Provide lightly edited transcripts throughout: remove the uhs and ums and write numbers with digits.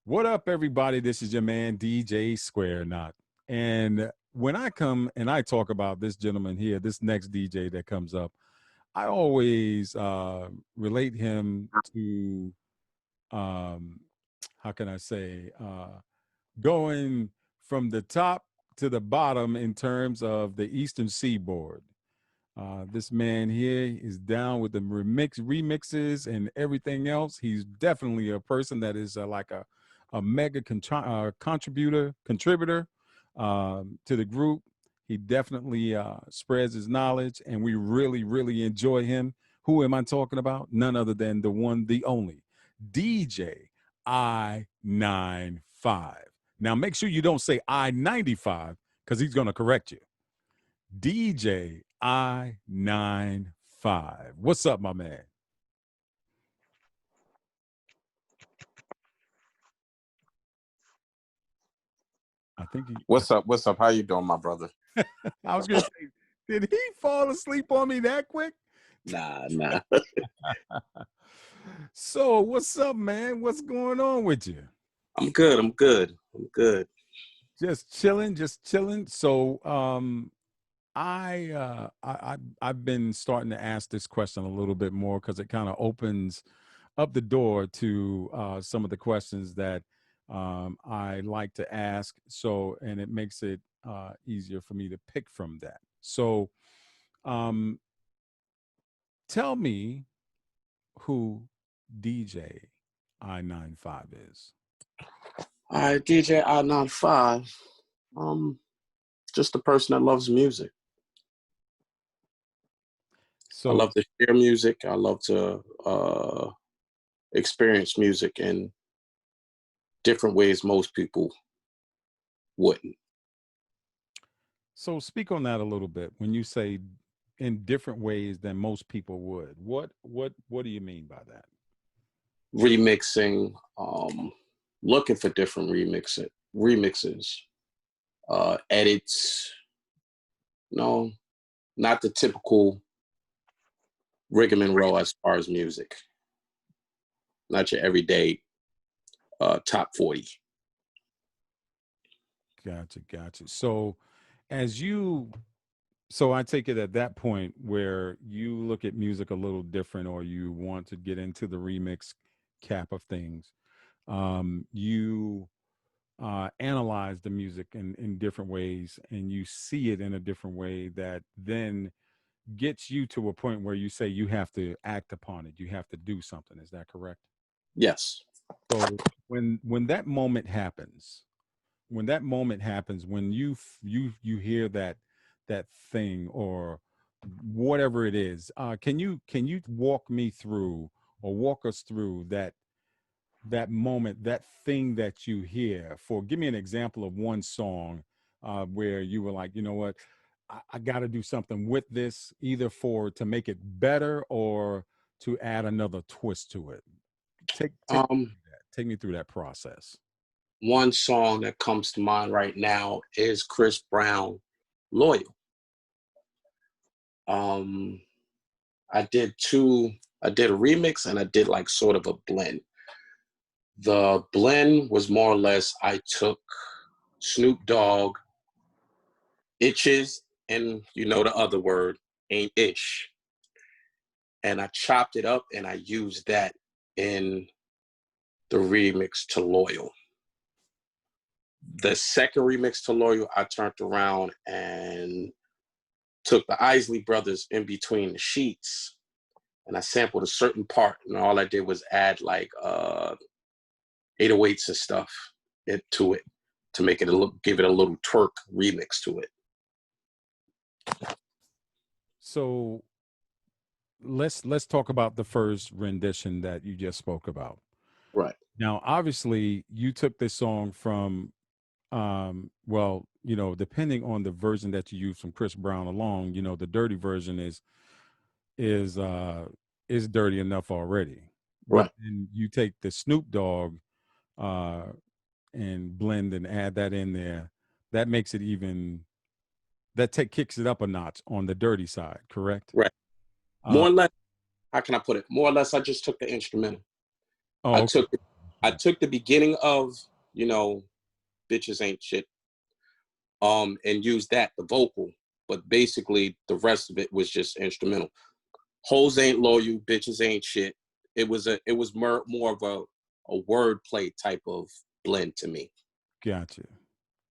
What up, everybody? This is your man, DJ Square Knot. And when I come and I talk about this gentleman here, this next DJ that comes up, I always relate him to, um, how can I say, going from the top to the bottom in terms of the Eastern Seaboard. This man here is down with the remixes and everything else. He's definitely a person that is like a mega contributor to the group. He definitely spreads his knowledge, and we really enjoy him. Who am I talking about? None other than the one, the only DJ I-95. Now, make sure you don't say I-95 because he's going to correct you. DJ I-95. What's up, my man? I think What's up? What's up? How you doing, my brother? I was gonna say, did he fall asleep on me that quick? Nah. So what's up, man? What's going on with you? I'm good. Just chilling. So I've been starting to ask this question a little bit more because it kind of opens up the door to some of the questions that I like to ask. So, and it makes it easier for me to pick from that. So, um, tell me who DJ I-95 is. All right, DJ I-95. Just a person that loves music. So I love to share music. I love to experience music in different ways most people wouldn't. So speak on that a little bit. When you say in different ways than most people would, what do you mean by that? Remixing, looking for different remixes, edits. No, not the typical rigmarole as far as music. Not your everyday top 40. Gotcha. So I take it at that point where you look at music a little different, or you want to get into the remix cap of things. You analyze the music in different ways, and you see it in a different way that then gets you to a point where you say you have to act upon it. You have to do something. Is that correct? Yes. So when that moment happens, when you hear that thing or whatever it is, can you walk me through or walk us through that moment, that thing that you hear? For give me an example of one song where you were like, you know what, I got to do something with this, either to make it better or to add another twist to it. Take me through that process. One song that comes to mind right now is Chris Brown, Loyal. I did a remix and I did like sort of a blend. The blend was more or less, I took Snoop Dogg, Itches, and you know the other word, ain't ish. And I chopped it up and I used that in the remix to Loyal. The second remix to Loyal, I turned around and took the Isley Brothers, In Between the Sheets, and I sampled a certain part, and all I did was add like 808s and stuff to it to make it give it a little twerk remix to it. So let's talk about the first rendition that you just spoke about. Right. Now, obviously, you took this song from well, you know, depending on the version that you use from Chris Brown alone, you know, the dirty version is dirty enough already. Right. But then you take the Snoop Dogg and blend and add that in there. That makes it even kicks it up a notch on the dirty side, correct? Right. More or less, how can I put it? More or less, I just took the instrumental. Oh, okay. I took the beginning of, you know, bitches ain't shit, and used that, the vocal, but basically the rest of it was just instrumental. Hoes ain't loyal, bitches ain't shit. It was more of a wordplay type of blend to me. Gotcha.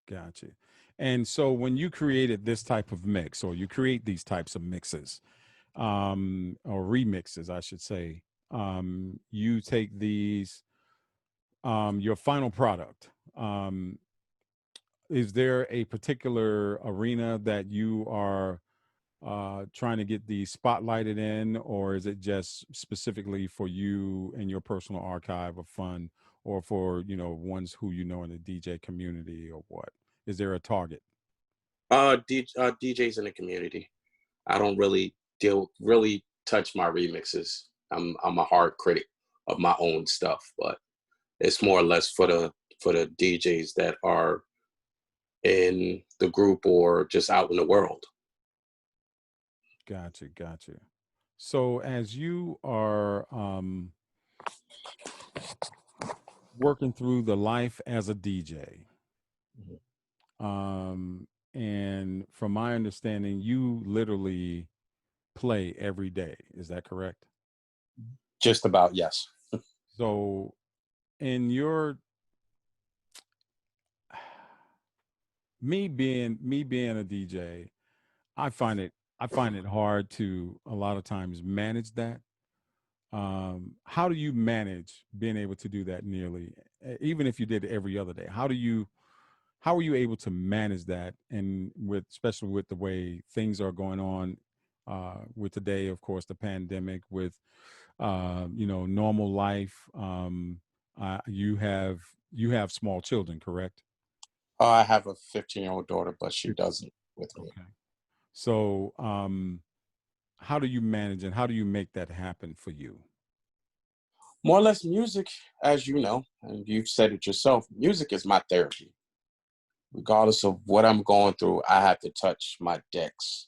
Gotcha. And so when you created this type of mix, or you create these types of mixes, or remixes, I should say, you take these, your final product. Is there a particular arena that you are trying to get the spotlighted in, or is it just specifically for you and your personal archive of fun, or for, you know, ones who you know in the DJ community, or what? Is there a target? DJs in the community. I don't really touch my remixes. I'm a hard critic of my own stuff, but it's more or less for the DJs that are in the group or just out in the world. Gotcha, gotcha. So as you are working through the life as a DJ, and from my understanding, you literally play every day. Is that correct? Just about, yes. So in your me being a DJ, I find it hard to a lot of times manage that. How do you manage being able to do that nearly, even if you did it every other day? How are you able to manage that, and with, especially with the way things are going on, with today, of course, the pandemic, with you know, normal life. You have small children, correct? I have a 15-year-old daughter, but she doesn't with me. Okay. So how do you manage, and how do you make that happen for you? More or less, music, as you know, and you've said it yourself, music is my therapy. Regardless of what I'm going through, I have to touch my decks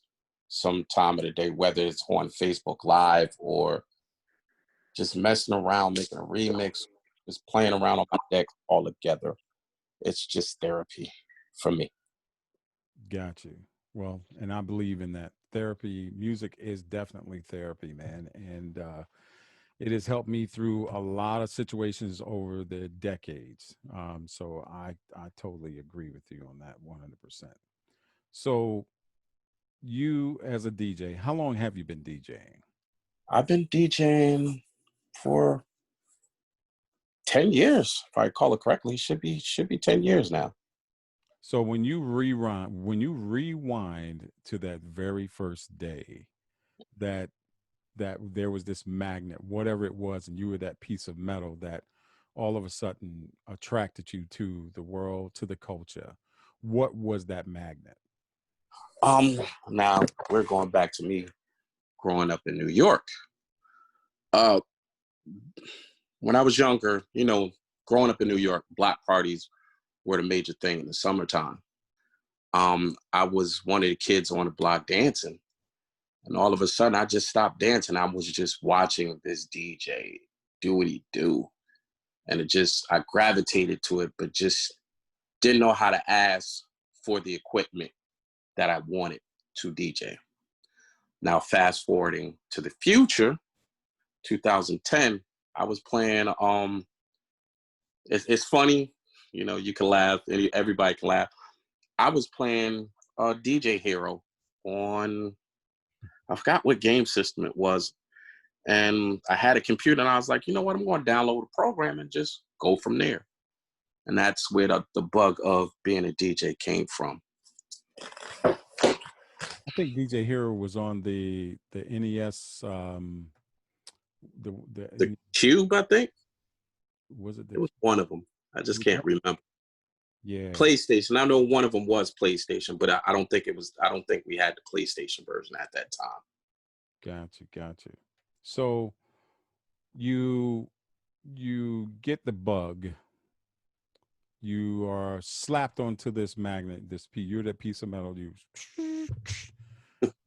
some time of the day, whether it's on Facebook Live or just messing around, making a remix, just playing around on my deck all together. It's just therapy for me. Got you. Well, and I believe in that. Therapy, music is definitely therapy, man. And it has helped me through a lot of situations over the decades. So I totally agree with you on that 100%. So you, as a DJ, how long have you been DJing? I've been DJing for 10 years, if I recall it correctly. Should be 10 years now. So when you rewind to that very first day, that there was this magnet, whatever it was, and you were that piece of metal that all of a sudden attracted you to the world, to the culture. What was that magnet? Now we're going back to me growing up in New York. Uh, when I was younger, you know, growing up in New York, block parties were the major thing in the summertime. I was one of the kids on the block dancing, and all of a sudden, I just stopped dancing. I was just watching this DJ do what he do, and I gravitated to it, but just didn't know how to ask for the equipment that I wanted to DJ. Now, fast forwarding to the future, 2010, I was playing. It's funny, you know, you can laugh, everybody can laugh. I was playing DJ Hero on, I forgot what game system it was, and I had a computer, and I was like, you know what, I'm going to download a program and just go from there. And that's where the bug of being a DJ came from. I think DJ Hero was on the NES. The Cube, I think. Was it It was one of them. I just can't remember. Yeah. PlayStation. I know one of them was PlayStation, but I don't think it was. I don't think we had the PlayStation version at that time. Gotcha. So you get the bug. You are slapped onto this magnet. You're that piece of metal. You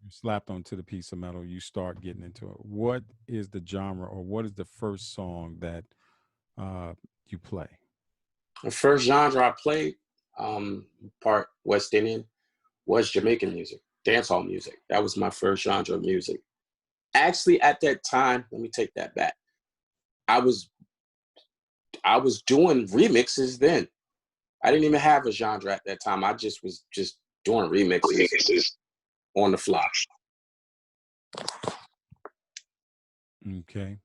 slapped onto the piece of metal. You start getting into it. What is the genre, or what is the first song that you play? The first genre I played, part West Indian, was Jamaican music, dancehall music. That was my first genre of music. Actually, at that time, let me take that back. I was doing remixes then. I didn't even have a genre at that time. I just was just doing remixes on the fly. Okay.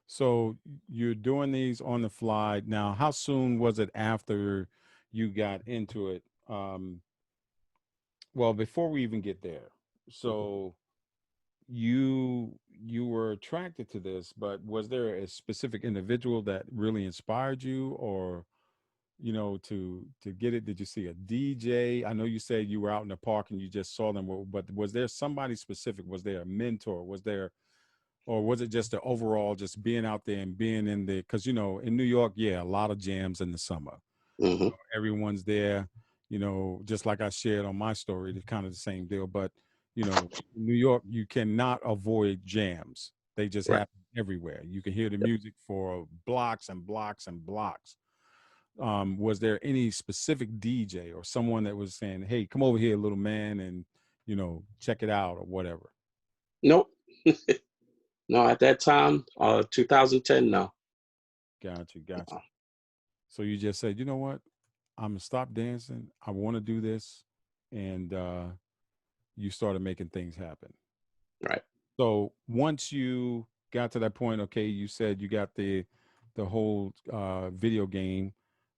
So you're doing these on the fly. Now, how soon was it after you got into it? Well, before we even get there, so you were attracted to this, but was there a specific individual that really inspired you, or to get it? Did you see a DJ? I know you said you were out in the park and you just saw them, but was there somebody specific? Was there a mentor? Was there, or was it just the overall just being out there and being in the, because in New York, yeah, a lot of jams in the summer. Mm-hmm. Everyone's there, just like I shared on my story, it's kind of the same deal. But New York, you cannot avoid jams. They just Right. happen everywhere. You can hear the music for blocks and blocks and blocks. Was there any specific DJ or someone that was saying, "Hey, come over here, little man, and check it out," or whatever? Nope. No, at that time, 2010, no. Gotcha. So you just said, you know what? I'm gonna stop dancing. I want to do this, and you started making things happen. Right. So once you got to that point, okay, you said you got the whole video game,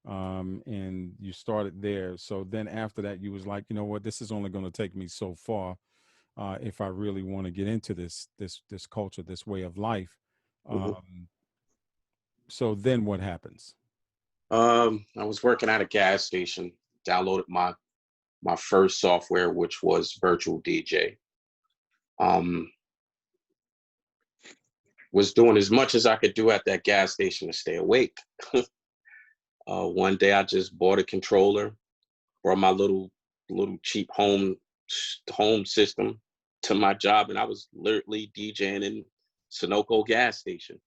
and you started there. So then after that, you was like, you know what, this is only going to take me so far if I really want to get into this culture, this way of life. Mm-hmm. So then what happens? I was working at a gas station, downloaded my first software, which was Virtual DJ. Was doing as much as I could do at that gas station to stay awake. One day I just bought a controller, brought my little cheap home system to my job, and I was literally DJing in Sunoco gas station.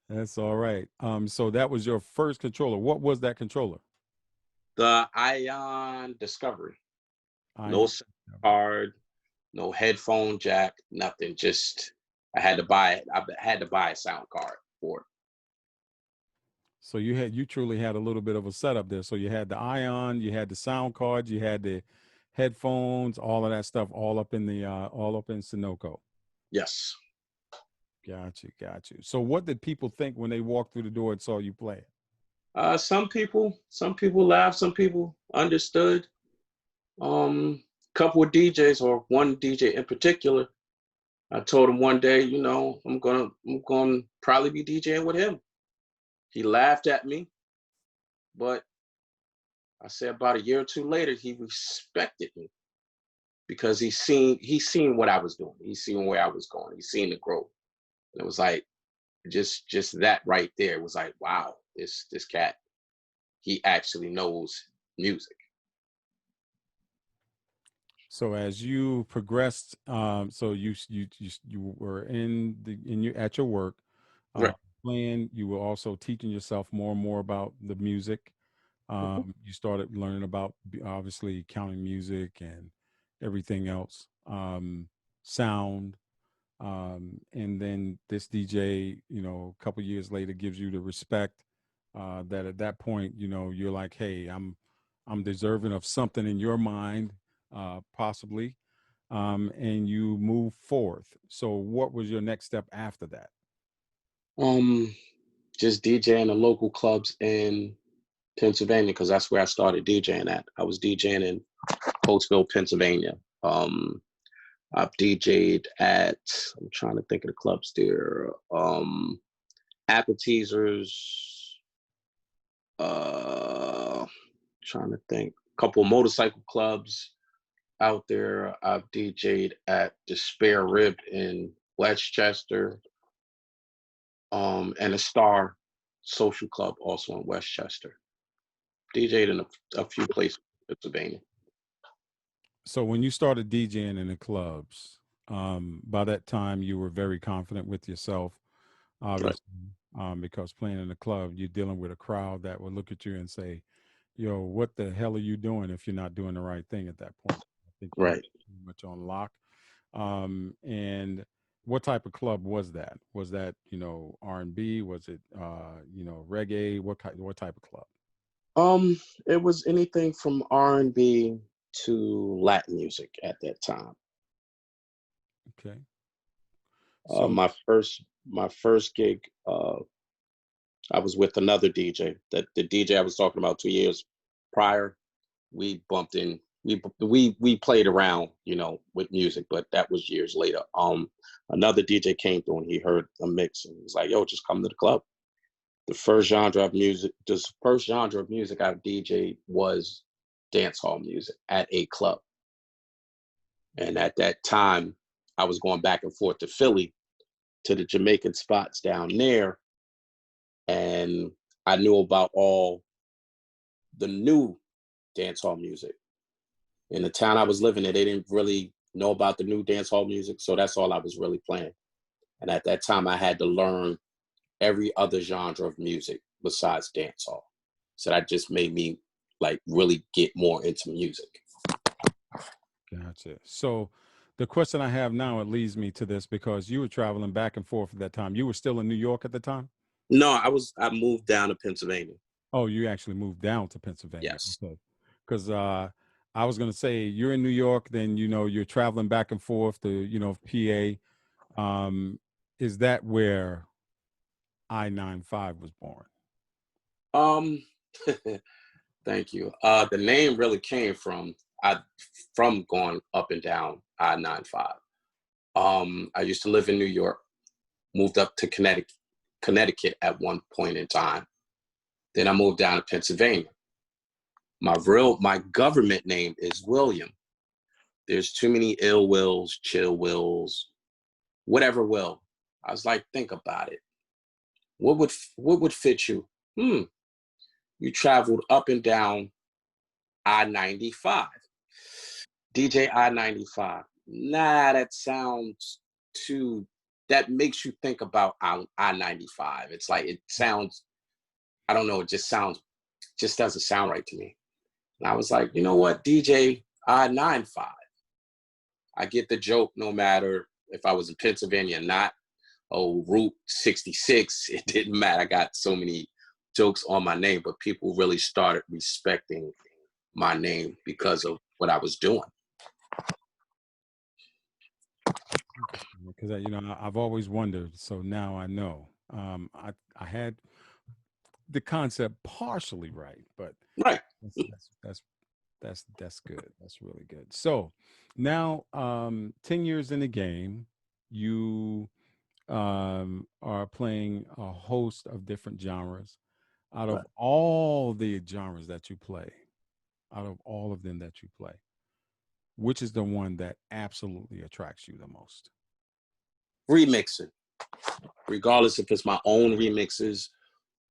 That's all right. So that was your first controller. What was that controller? The Ion Discovery. No I SIM card, no headphone jack, nothing. Just I had to buy it. I had to buy a sound card for it. So you truly had a little bit of a setup there. So you had the Ion, you had the sound cards, you had the headphones, all of that stuff, all up in Sunoco. Yes. Got you. So what did people think when they walked through the door and saw you play? Some people laughed, some people understood. Couple of DJs, or one DJ in particular, I told him one day, I'm gonna probably be DJing with him. He laughed at me, but I said about a year or two later, he respected me because he seen what I was doing. He seen where I was going. He seen the growth. And it was like just that right there. It was like, wow, this cat, he actually knows music. So as you progressed, so you were at your work, uh, Right. playing. You were also teaching yourself more and more about the music. Mm-hmm. You started learning about obviously counting music and everything else, sound, and then this DJ, a couple years later, gives you the respect that at that point, you're like, hey, I'm deserving of something in your mind, possibly, and you move forth. So, what was your next step after that? Um, just DJing the local clubs in Pennsylvania, because that's where I started DJing at. I was DJing in Coatesville, Pennsylvania. I've DJ'd at, I'm trying to think of the clubs there. Appetizers, trying to think, a couple of motorcycle clubs out there. I've DJ'd at the Spare Rib in Westchester, and the Star Social Club also in Westchester. DJ'd in a few places in Pennsylvania. So, when you started DJing in the clubs, by that time you were very confident with yourself. Right. obviously, because playing in the club, you're dealing with a crowd that will look at you and say, "Yo, what the hell are you doing?" If you're not doing the right thing at that point. I think you Right. pretty much on lock. And what type of club was that? Was that R&B? Was it reggae? What type of club? It was anything from R&B to Latin music at that time. Okay, so My first gig, I was with another DJ. That the DJ I was talking about 2 years prior, we bumped in. We played around, with music, but that was years later. Another DJ came through and he heard a mix and he was like, "Yo, just come to the club." The first genre of music I DJed was dance hall music at a club. And at that time, I was going back and forth to Philly to the Jamaican spots down there, and I knew about all the new dance hall music. In the town I was living in, they didn't really know about the new dance hall music, so that's all I was really playing. And at that time, I had to learn every other genre of music besides dance hall. So that just made me like really get more into music. gotcha. So the question I have now, it leads me to this because you were traveling back and forth at that time. You were still in New York at the time? No, I moved down to Pennsylvania. Oh, you actually moved down to Pennsylvania. Yes. Okay. Because I was going to say you're in New York, then, you're traveling back and forth to, PA. Is that where I-95 was born? Um Thank you. The name really came I from going up and down I-95. I used to live in New York, moved up to Connecticut at one point in time. Then I moved down to Pennsylvania. My government name is William. There's too many ill wills, chill wills, whatever will. I was like, think about it. What would fit you? Hmm. You traveled up and down I-95. DJ I-95. Nah, that sounds too. That makes you think about I-95. It's like it sounds. I don't know. It just doesn't sound right to me. And I was like, you know what, DJ I-95. I get the joke no matter if I was in Pennsylvania or not. Oh, Route 66. It didn't matter. I got so many jokes on my name, but people really started respecting my name because of what I was doing. Because I've always wondered. So now I know. I had the concept partially right, but Right. that's that's that's that's good. That's really good. So now, 10 years in the game, you are playing a host of different genres. Out Right. of all the genres that you play, out of all of them that you play, which is the one that absolutely attracts you the most? Remixing, regardless if it's my own remixes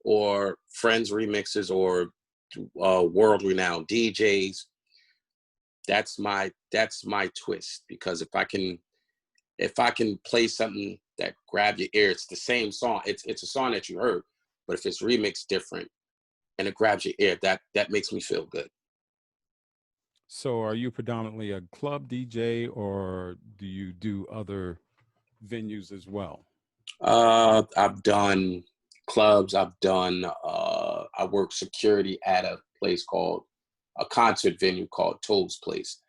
or friends remixes or world renowned DJs. That's my twist, because if I can play something that grab your ear, it's the same song. It's a song that you heard, but if it's remixed different and it grabs your ear, that makes me feel good. So, are you predominantly a club DJ or do you do other venues as well? I've done clubs. I work security at a concert venue called Toll's Place.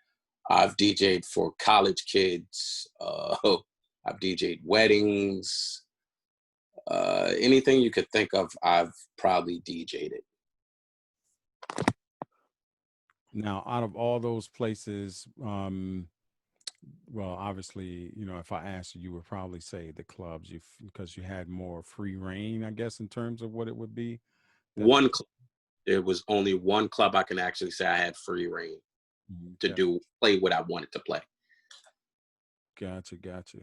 I've DJed for college kids. I've DJed weddings. Anything you could think of, I've probably DJed it. Now, out of all those places, well, obviously, if I asked you, you would probably say the clubs, because you had more free reign, I guess, in terms of what it would be. That's One, there was only one club I can actually say I had free reign to okay. play what I wanted to play. Gotcha, gotcha.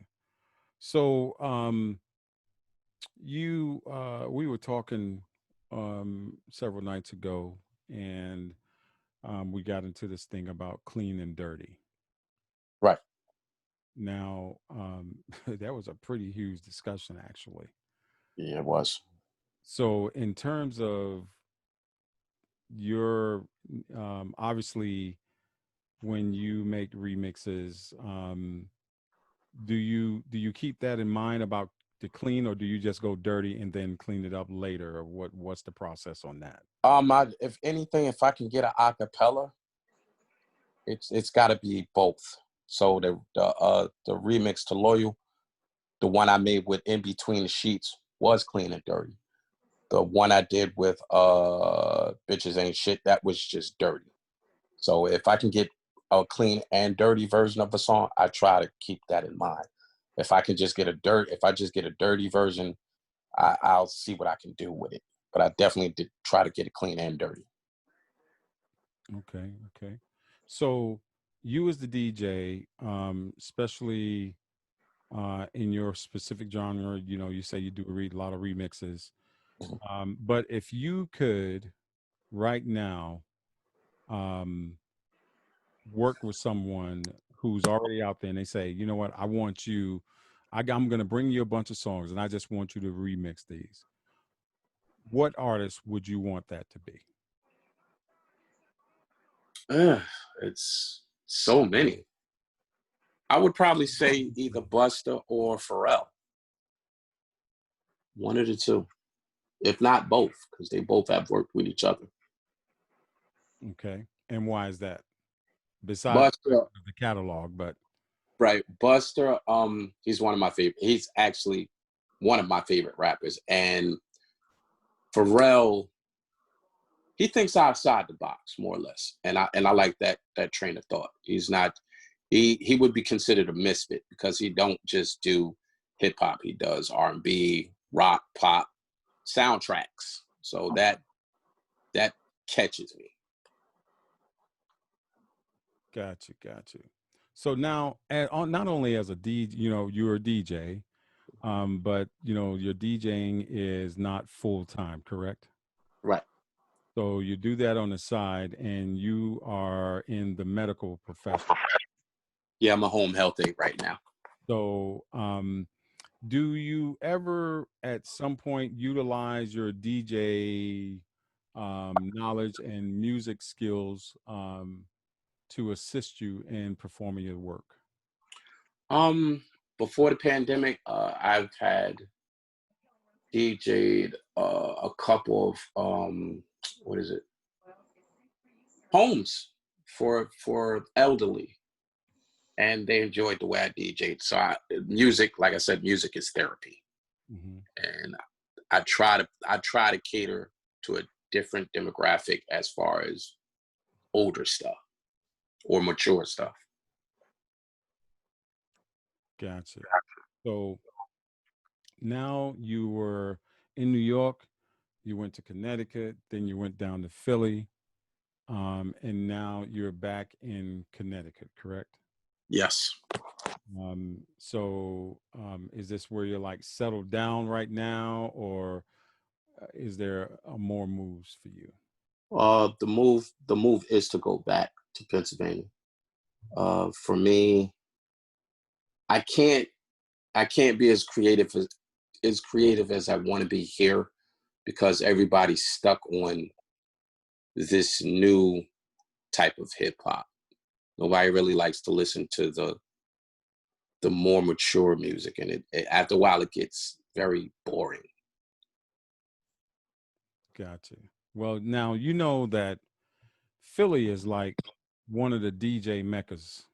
So, we were talking several nights ago, and we got into this thing about clean and dirty. Right. Now, that was a pretty huge discussion, actually. Yeah, it was. So in terms of your, obviously, when you make remixes, do you keep that in mind about the clean, or do you just go dirty and then clean it up later, or what's the process on that? If anything, if I can get an acapella, it's got to be both. So the remix to Loyal, the one I made with In Between the Sheets, was clean and dirty. The one I did with Bitches Ain't Shit, that was just dirty. So if I can get a clean and dirty version of a song, I try to keep that in mind. If I just get a dirty version, I'll see what I can do with it. But I definitely did try to get it clean and dirty. Okay, okay. So you as the DJ, especially in your specific genre, you say you do read a lot of remixes. Mhm. But if you could right now um, work with someone who's already out there and they say, you know what, I want you, I'm going to bring you a bunch of songs and I just want you to remix these. What artist would you want that to be? It's so many. I would probably say either Busta or Pharrell. One of the two, if not both, because they both have worked with each other. Okay. And why is that? Besides the Buster, fact of the catalog, but right? Buster, he's one of my favorite. He's actually one of my favorite rappers. And Pharrell, he thinks outside the box more or less, and I like that train of thought. He's not he would be considered a misfit because he don't just do hip hop. He does R&B, rock, pop, soundtracks. So that catches me. got you, got you. So now, not only as a DJ, you're a DJ, but your DJing is not full time, correct? Right. So you do that on the side, and you are in the medical profession. Yeah, I'm a home health aide right now. So, do you ever, at some point, utilize your DJ knowledge and music skills to assist you in performing your work? Um, Before the pandemic, I've had DJ'd a couple of what is it? Homes for elderly, and they enjoyed the way I DJ'd. So music, like I said, music is therapy, Hmm. and I try to cater to a different demographic as far as older stuff or mature stuff. Gotcha. So now you were in New York, you went to Connecticut, then you went down to Philly, and now you're back in Connecticut, correct? Yes. So is this where you're like settled down right now, or is there more moves for you? The move is to go back to Pennsylvania. For me, I can't I can't be as creative as I want to be here because everybody's stuck on this new type of hip hop. Nobody really likes to listen to the more mature music, and after a while it gets very boring. Gotcha. Well, now you know that Philly is like one of the DJ meccas,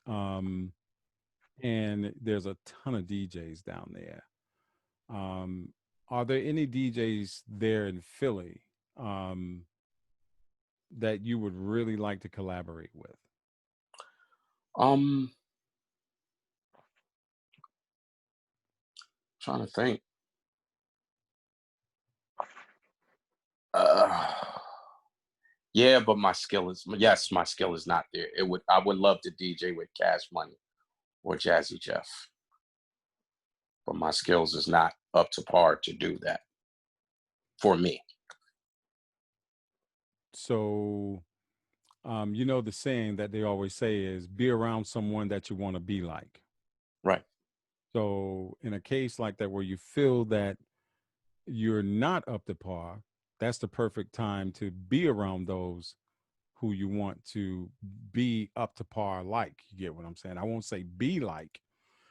um, and there's a ton of DJs down there. Um, are there any DJs there in Philly that you would really like to collaborate with? Um, Trying to think. Uh, yeah, but my skill is not there. I would love to DJ with Cash Money or Jazzy Jeff, but my skills is not up to par to do that for me. So, the saying that they always say is be around someone that you want to be like. Right. So, in a case like that where you feel that you're not up to par, that's the perfect time to be around those who you want to be up to par like. You get what I'm saying? I won't say be like,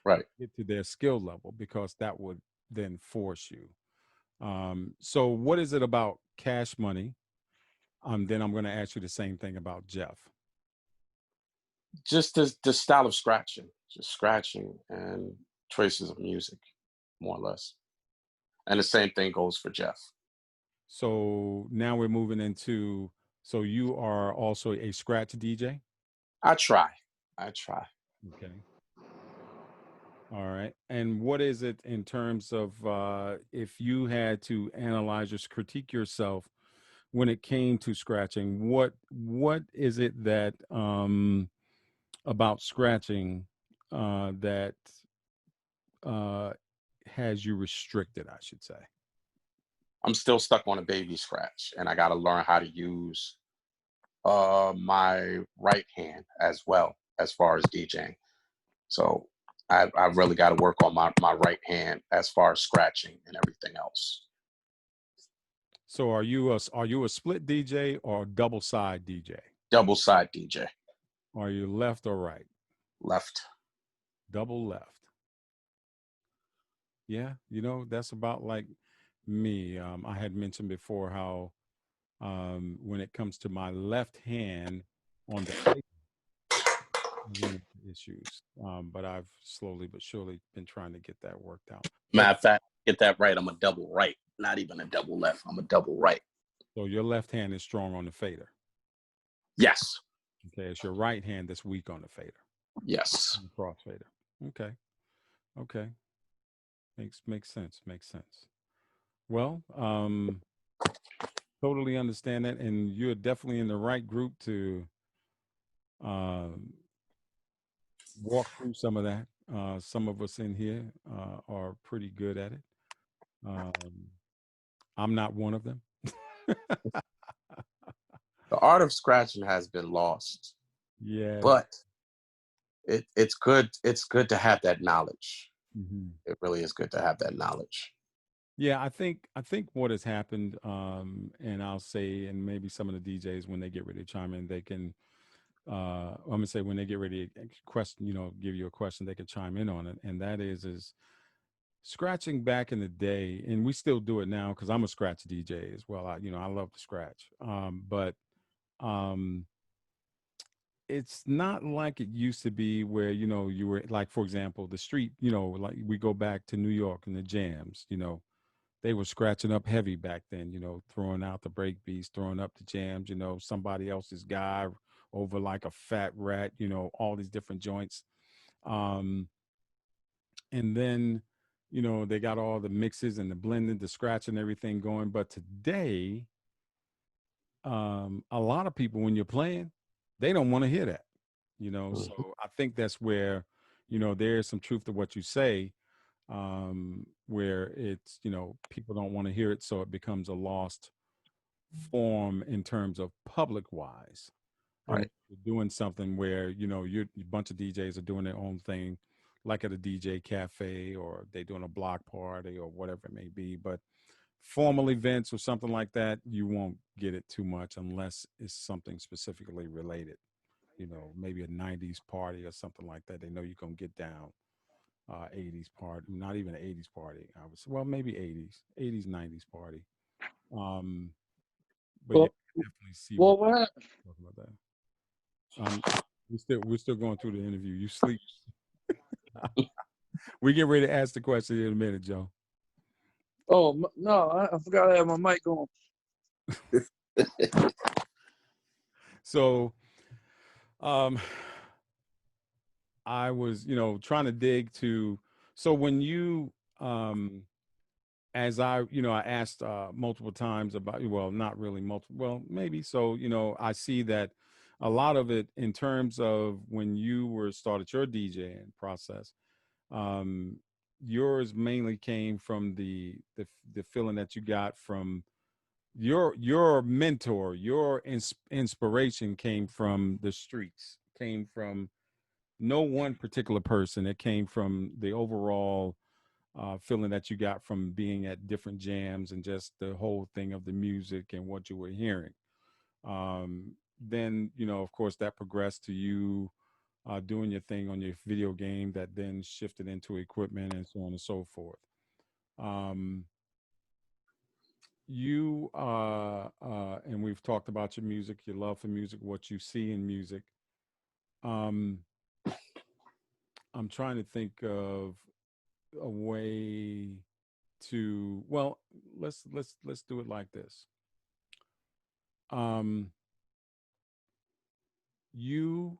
Right. get to their skill level because that would then force you. So what is it about Cash Money? Then I'm going to ask you the same thing about Jeff. Just the style of scratching, just scratching and traces of music, more or less. And the same thing goes for Jeff. So now we're moving into, so you are also a scratch DJ? I try. I try. Okay. All right. And what is it in terms of if you had to analyze or critique yourself when it came to scratching, what is it that about scratching that uh, has you restricted, I should say? I'm still stuck on a baby scratch, and I got to learn how to use my right hand as well as far as DJing. So I really got to work on my right hand as far as scratching and everything else. So are you a split DJ or a double side DJ? Double side DJ. Are you left or right? Left. Double left. Yeah, that's about like me. I had mentioned before how when it comes to my left hand on the plate, I run into issues. But I've slowly but surely been trying to get that worked out. Matter of fact, get that right. I'm a double right, not even a double left. I'm a double right. So your left hand is strong on the fader. Yes. Okay, it's your right hand that's weak on the fader. Yes. Crossfader. Okay. Okay. Makes sense. Makes sense. Well, totally understand that, and you're definitely in the right group to um, walk through some of that. Some of us in here are pretty good at it. Um, I'm not one of them. The art of scratching has been lost, Yeah. but it's good. It's good to have that knowledge. Mhm. It really is good to have that knowledge. Yeah, I think what has happened, and I'll say, and maybe some of the DJs when they get ready to chime in, they can. I'm gonna say when they get ready to question, give you a question, they can chime in on it, and that is scratching back in the day, and we still do it now because I'm a scratch DJ as well. I love to scratch, but um, it's not like it used to be where you were like, for example, the street. Like we go back to New York and the jams. They were scratching up heavy back then, throwing out the break beats, throwing up the jams, somebody else's guy over like a fat rat, all these different joints. Um, and then, they got all the mixes and the blending, the scratch and everything going. But today, a lot of people, when you're playing, they don't want to hear that, Mhm. so I think that's where, there's some truth to what you say, where it's people don't want to hear it, so it becomes a lost form in terms of public wise. And Right. you're doing something where you're a bunch of DJs are doing their own thing, like at a DJ cafe or they doing a block party or whatever it may be. But formal events or something like that, you won't get it too much unless it's something specifically related. Maybe a '90s party or something like that. They know you're gonna get down. '80s party, not even an '80s party. I was well, maybe '80s, '90s party. Um, but yeah, Well, definitely see where well, what happened? you're talking about that. We're still going through the interview. You sleep. We get ready to ask the question in a minute, Joe. Oh no, I forgot I had my mic on. So, um, I was, trying to dig to. So when you, as I asked multiple times about, well, not really multiple, well, maybe. So, I see that a lot of it in terms of when you were started your DJing process, um, yours mainly came from the feeling that you got from your mentor, your inspiration came from the streets, came from no one particular person. It came from the overall feeling that you got from being at different jams and just the whole thing of the music and what you were hearing. Then, of course, that progressed to you doing your thing on your video game that then shifted into equipment and so on and so forth. Um, and we've talked about your music, your love for music, what you see in music. Um, I'm trying to think of a way to, well, let's do it like this. You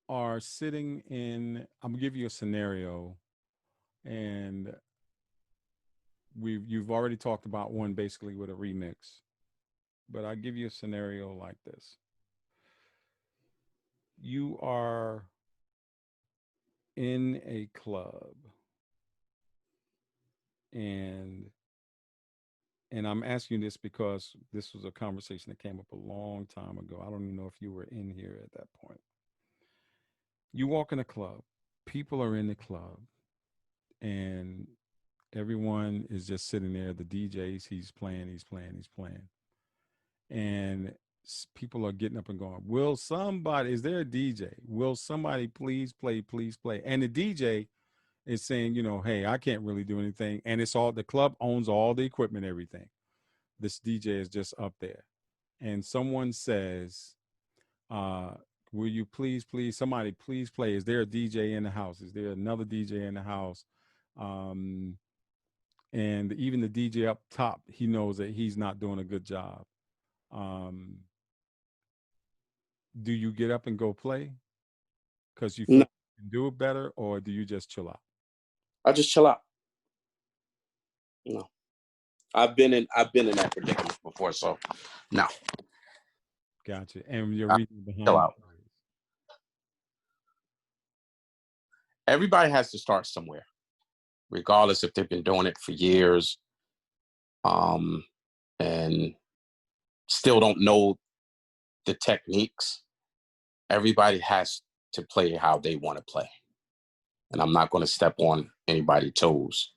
are sitting in, I'm gonna give you a scenario, and you've already talked about one basically with a remix, but I'll give you a scenario like this. You are in a club, and I'm asking you this because this was a conversation that came up a long time ago. I don't even know if you were in here at that point. You walk in a club, people are in the club, and everyone is just sitting there. The DJs, he's playing, he's playing, he's playing. And people are getting up and going, will somebody, is there a DJ? Will somebody please play, please play? And the DJ is saying, hey, I can't really do anything. And it's all, the club owns all the equipment, everything. This DJ is just up there. And someone says, will you please, somebody please play? Is there a DJ in the house? Is there another DJ in the house? And even the DJ up top, he knows that he's not doing a good job. Do you get up and go play because you feel No, you can do it better, or do you just chill out? I just chill out. No, I've been in that predicament before, so no. Gotcha. And your I reason behind chill out. it? Everybody has to start somewhere, regardless if they've been doing it for years, and still don't know the techniques. Everybody has to play how they want to play. And I'm not going to step on anybody's toes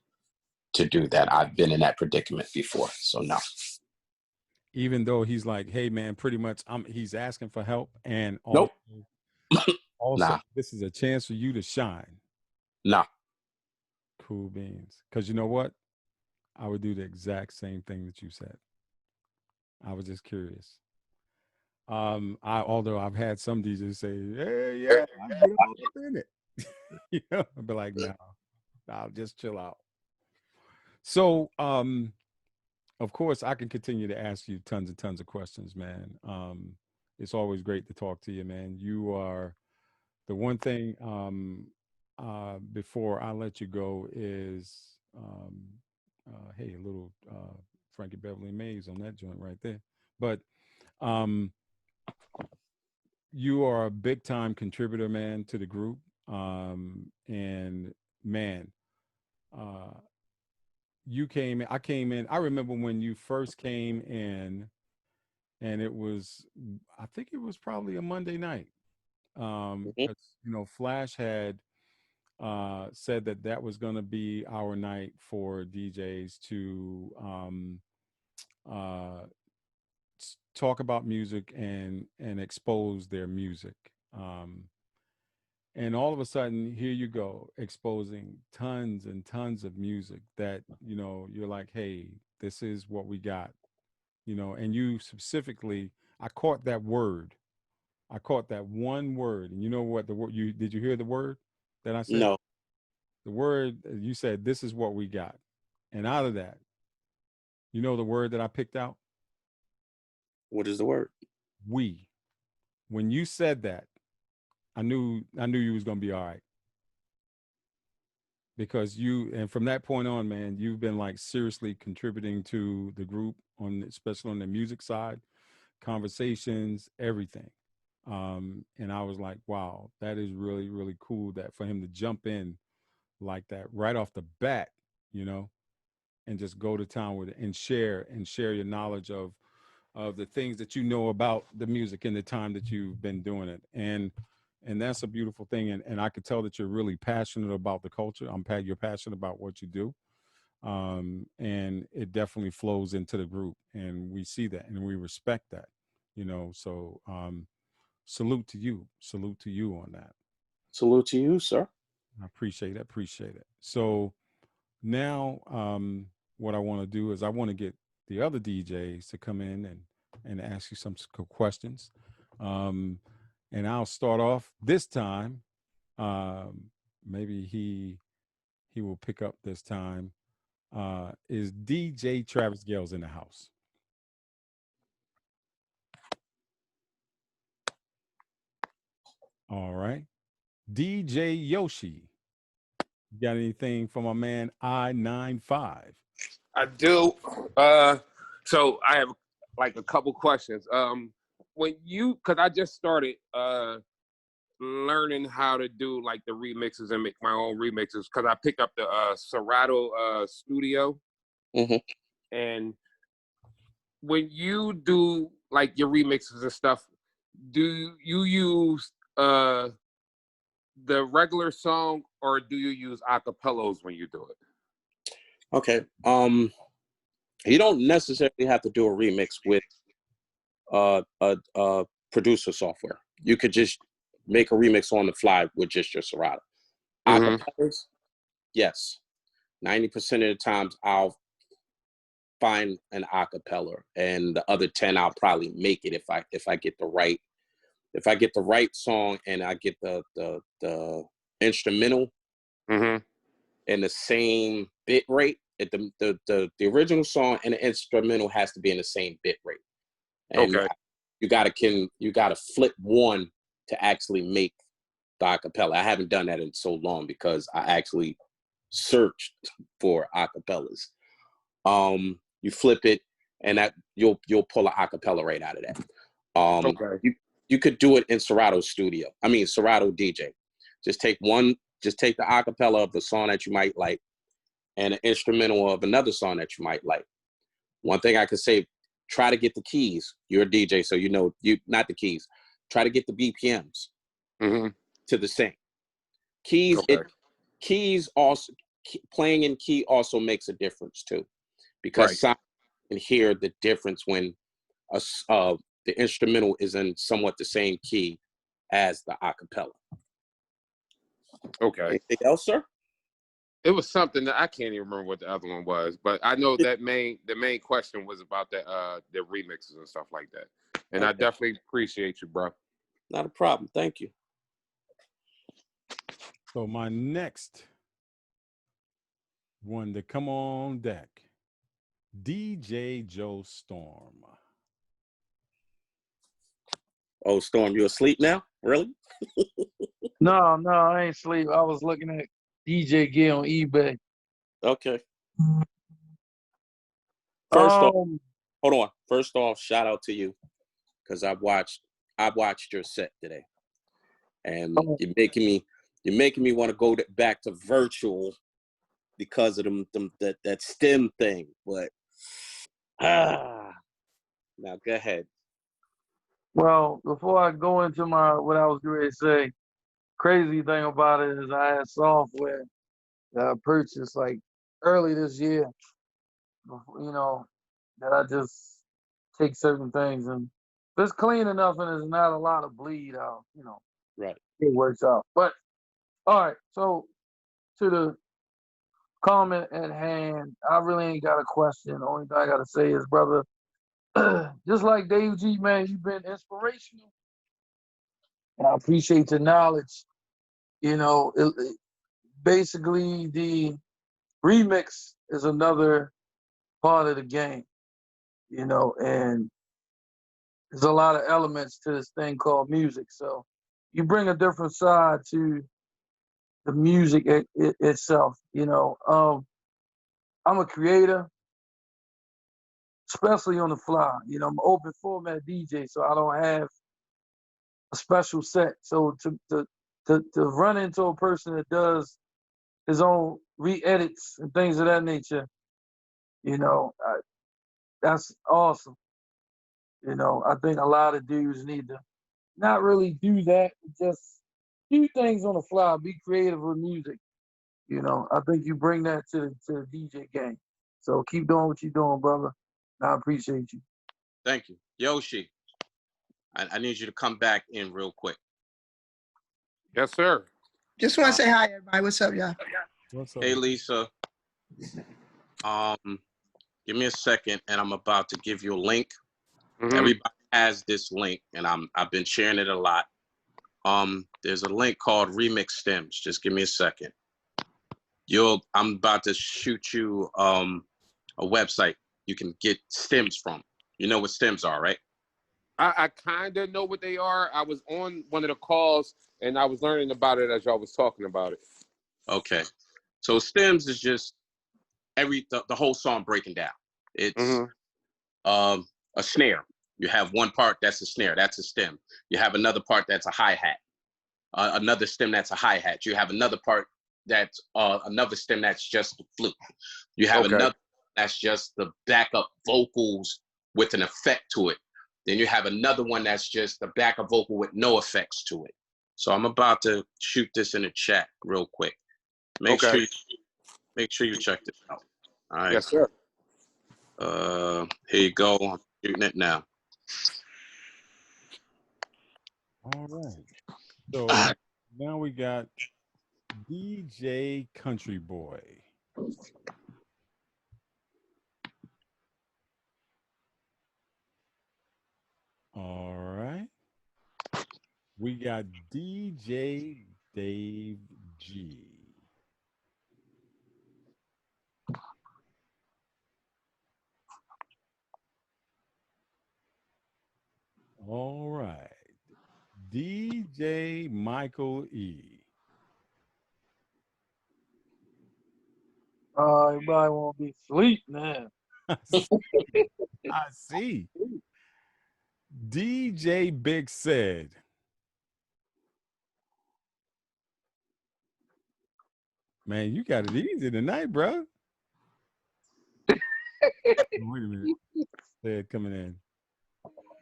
to do that. I've been in that predicament before, so no. Even though he's like, hey man, pretty much he's asking for help, and Nope. also Nah. this is a chance for you to shine. Nah. Cool beans. Because you know what? I would do the exact same thing that you said. I was just curious. Although I've had some DJs say, hey, yeah, I get all up in it. I'd be like, no, I'll just chill out. So, of course, I can continue to ask you tons and tons of questions, man. It's always great to talk to you, man. You are the one thing before I let you go is, hey, a little Frankie Beverly Mays on that joint right there. But you are a big time contributor, man, to the group. And man, you came in, I came in, I remember when you first came in, and it was, I think it was probably a Monday night. Mhm. Flash had said that was going to be our night for DJs to uh, talk about music and expose their music. And all of a sudden, here you go, exposing tons and tons of music that, you're like, hey, this is what we got, and you specifically, I caught that word. I caught that one word. And you know what the word, did you hear the word that I said? No. The word, you said, this is what we got. And out of that, the word that I picked out? What is the word? We. When you said that, I knew you was gonna be all right. Because and from that point on, man, you've been like seriously contributing to the group especially on the music side, conversations, everything. And I was like, wow, that is really, really cool that for him to jump in like that right off the bat, and just go to town with it and share your knowledge of the things that you know about the music and the time that you've been doing it. And and that's a beautiful thing. And I could tell that you're really passionate about the culture. You're passionate about what you do, and it definitely flows into the group, and we see that and we respect that. So salute to you on that. Salute to you, sir. I appreciate it. Appreciate it. So now, what I want to do is I want to get the other DJs to come in and ask you some questions. Um, and I'll start off this time. Maybe he will pick up this time. Is DJ Travis Gales in the house? All right. DJ Yoshi, you got anything from my man I-95? I do. So I have like a couple questions. Because I just started learning how to do like the remixes and make my own remixes, because I picked up the Serato Studio. Mm-hmm. And when you do like your remixes and stuff, do you use the regular song, or do you use acapellas when you do it? Okay. You don't necessarily have to do a remix with producer software. You could just make a remix on the fly with just your Serato. Mm-hmm. Acapellas, yes. 90% of the times I'll find an acapella, and the other 10 I'll probably make it if I get the right song and I get the instrumental Mm-hmm. in the same bit rate. The original song and the instrumental has to be in the same bit rate. And Okay. you gotta flip one to actually make the acapella. I haven't done that in so long because I actually searched for acapellas. You flip it, and that you'll pull an acapella right out of that. Okay. You could do it in Serato DJ. Just take the acapella of the song that you might like and an instrumental of another song that you might like. One thing I could say, try to get the keys. You're a DJ, so not the keys. Try to get the BPMs Mm-hmm. to the same. Keys also, playing in key also makes a difference too, because Right. some can hear the difference when the instrumental is in somewhat the same key as the acapella. Okay. Anything else, sir? It was something that I can't even remember what the other one was, but I know that the main question was about the remixes and stuff like that. And Okay. I definitely appreciate you, bro. Not a problem. Thank you. So my next one to come on deck, DJ Joe Storm. Oh, Storm, you asleep now? Really? No, I ain't sleep. I was looking at DJ Gear on eBay. Okay. First off, shout out to you, because I watched your set today, and you're making me want to go back to virtual because of that STEM thing. But now go ahead. Well, before I go into what I was going to say, crazy thing about it is I had software that I purchased like early this year, that I just take certain things, and if it's clean enough and there's not a lot of bleed out, Right. it works out. But all right, so to the comment at hand, I really ain't got a question. The only thing I got to say is, brother, just like Dave G, man, you've been inspirational. And I appreciate your knowledge. Basically, the remix is another part of the game, and there's a lot of elements to this thing called music. So you bring a different side to the music itself. I'm a creator, especially on the fly. I'm an open format DJ, so I don't have a special set. So to run into a person that does his own re-edits and things of that nature, that's awesome. I think a lot of dudes need to not really do that, just do things on the fly. Be creative with music. You know, I think you bring that to the DJ game. So keep doing what you're doing, brother. I appreciate you. Thank you. Yoshi, I need you to come back in real quick. Yes, sir. Just want to say hi, everybody. What's up, y'all? What's up? Hey, Lisa. Give me a second, and I'm about to give you a link. Mhm. Everybody has this link, and I've been sharing it a lot. There's a link called Remix Stems. Just give me a second. I'm about to shoot you a website you can get stems from. You know what stems are, right? I kind of know what they are. I was on one of the calls and I was learning about it as y'all was talking about it. Okay. So stems is just the whole song breaking down. It's a snare. You have one part that's a snare, that's a stem. You have another part that's a hi-hat. Another stem that's a hi-hat. You have another part that's another stem that's just the flute. You have another that's just the backup vocals with an effect to it. Then you have another one that's just the backup vocal with no effects to it. So I'm about to shoot this in the chat real quick. Make sure you check this out. All right. Yes, sir. Here you go. I'm shooting it now. All right. So now we got DJ Country Boy. All right. We got DJ Dave G. All right. DJ Michael E. Everybody want to be asleep now. I see. DJ Big Said. Man, you got it easy tonight, bro. Wait a minute. Said coming in.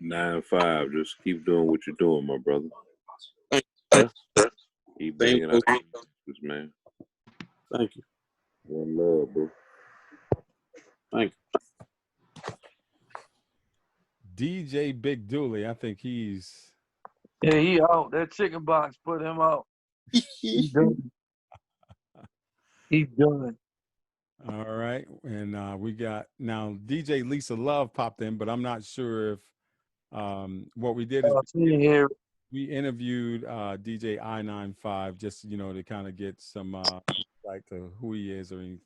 9-5. Just keep doing what you're doing, my brother. Keep banging out this, man. Thank you. One love, bro. Thank you. DJ Big Dooley. I think he's. Yeah, he out. That chicken box put him out. He done. He done. All right. And we got now DJ Lisa Love popped in, but I'm not sure if what we did is we interviewed DJ I-95 just, to kind of get some insight to who he is and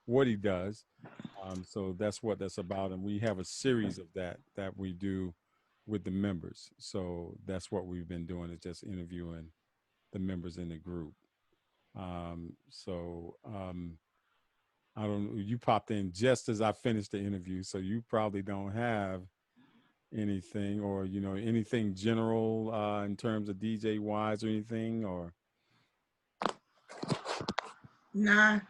what he does. So that's what that's about. And we have a series of that we do with the members. So that's what we've been doing, is just interviewing the members in the group. I don't know, you popped in just as I finished the interview, so you probably don't have anything, or anything general in terms of DJ wise or anything, or Nah.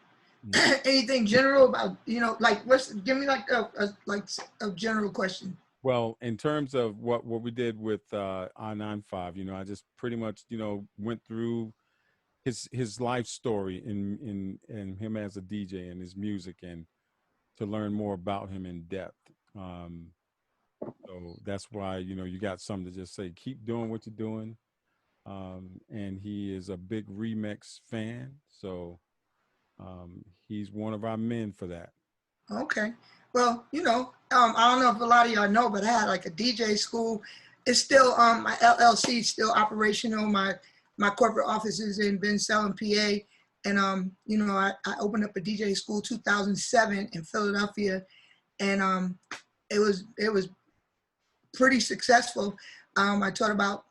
Anything general about, like give me like a general question. Well, in terms of what we did with I-95, I just pretty much went through his life story in him as a DJ and his music, and to learn more about him in depth. So that's why, you got something to just say, keep doing what you're doing. And he is a big remix fan. So he's one of our men for that. Okay. Well, I don't know if a lot of y'all know, but I had like a DJ school. It's still, my LLC is still operational. My corporate office is in Ben Selling, PA. And, I opened up a DJ school 2007 in Philadelphia. And it was pretty successful. I taught about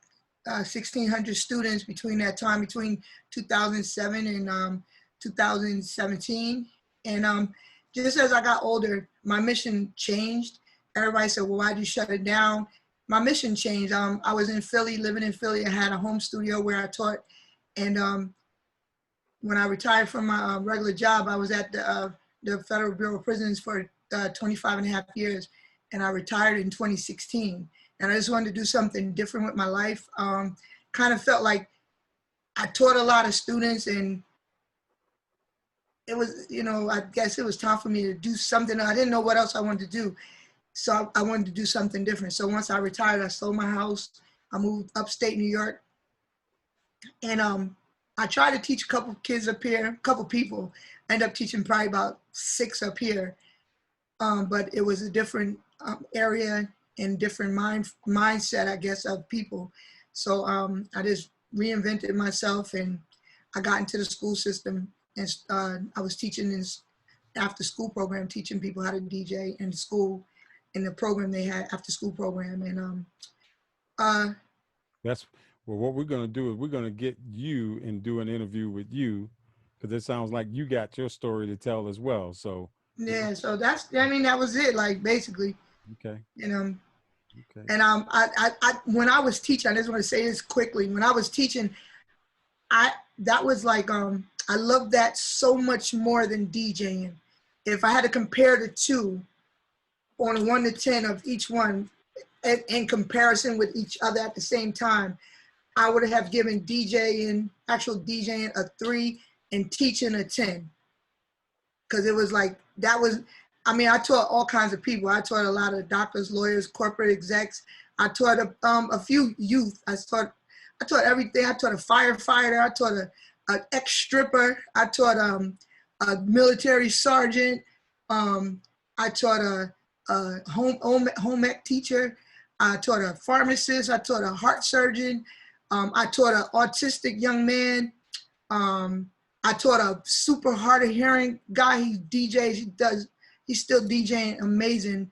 1,600 students between that time, between 2007 and 2017. And just as I got older, my mission changed. Everybody said, well, why'd you shut it down? My mission changed. I was in Philly, living in Philly. I had a home studio where I taught. And when I retired from my regular job, I was at the Federal Bureau of Prisons for 25 and a half years. And I retired in 2016. And I just wanted to do something different with my life. Kind of felt like I taught a lot of students, and it was, you know, I guess it was time for me to do something. I didn't know what else I wanted to do. So I wanted to do something different. So once I retired, I sold my house. I moved upstate New York. And I tried to teach a couple kids up here, a couple people. I ended up teaching probably about 6 up here. But it was a different area and different mindset, I guess, of people. So I just reinvented myself, and I got into the school system, and I was teaching this after school program, teaching people how to DJ in the school, in the program they had, after school program. And That's well. What we're gonna do is we're gonna get you and do an interview with you, because it sounds like you got your story to tell as well. So yeah, so that's, I mean, that was it, like, basically. okay, And okay. and when I was teaching, I just want to say this quickly. When I was teaching, that was like, I loved that so much more than DJing. If I had to compare the two on a 1 to 10 of each one in comparison with each other at the same time, I would have given actual DJing a 3 and teaching a 10. Because it was like, I mean, I taught all kinds of people. I taught a lot of doctors, lawyers, corporate execs. I taught a few youth. I taught everything. I taught a firefighter. I taught an ex-stripper. I taught a military sergeant. I taught a home ec teacher. I taught a pharmacist. I taught a heart surgeon. I taught an autistic young man. I taught a super hard of hearing guy. He DJs. He's still DJing amazing.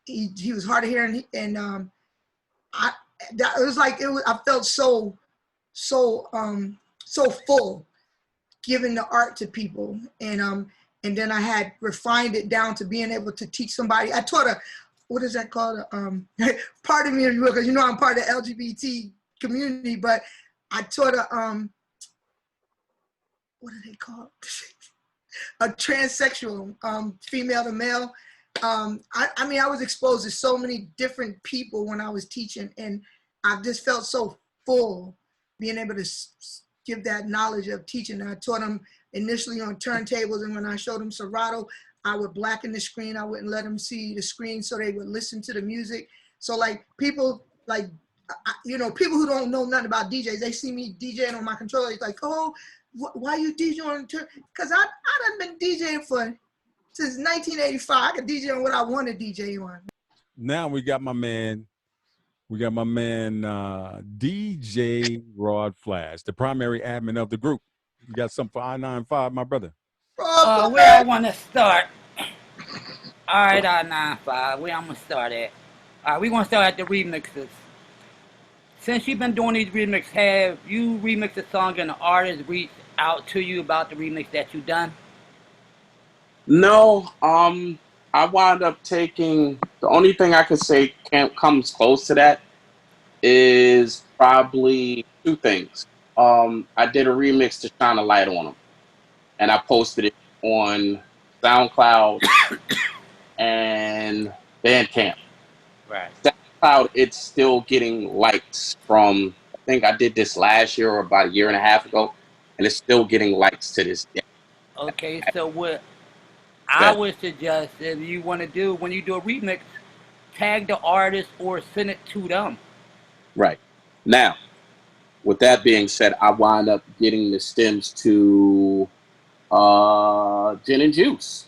He was hard of hearing, and I felt so full giving the art to people, and then I had refined it down to being able to teach somebody. I taught what is that called? Pardon me if you will, because you know I'm part of the LGBT community, but I taught what are they called? A transsexual, female to male. I mean, I was exposed to so many different people when I was teaching, and I just felt so full being able to give that knowledge of teaching. And I taught them initially on turntables, and when I showed them Serato, I would blacken the screen. I wouldn't let them see the screen so they would listen to the music. So like people, like, you know, people who don't know nothing about DJs, they see me DJing on my controller. It's like, oh, why you DJing on turn? Because I done been DJing since 1985. I could DJ on what I want to DJ on. Now we got my man DJ Rod Flash, the primary admin of the group. You got something for I-95, my brother? Where I want to start. All right, I-95, where I'm going to start at. All right, we're going to start at the remixes. Since you've been doing these remixes, have you remixed a song and the artist reached out to you about the remix that you've done? No, I wound up taking, the only thing I could say comes close to that is probably 2 things. I did a remix to Shine a Light on Them, and I posted it on SoundCloud and Bandcamp. Right. SoundCloud, it's still getting likes from, I think I did this last year or about a year and a half ago, and it's still getting likes to this day. Okay, so what I would suggest, if you want to do, when you do a remix, tag the artist or send it to them. Right. Now, with that being said, I wound up getting the stems to Gin and Juice.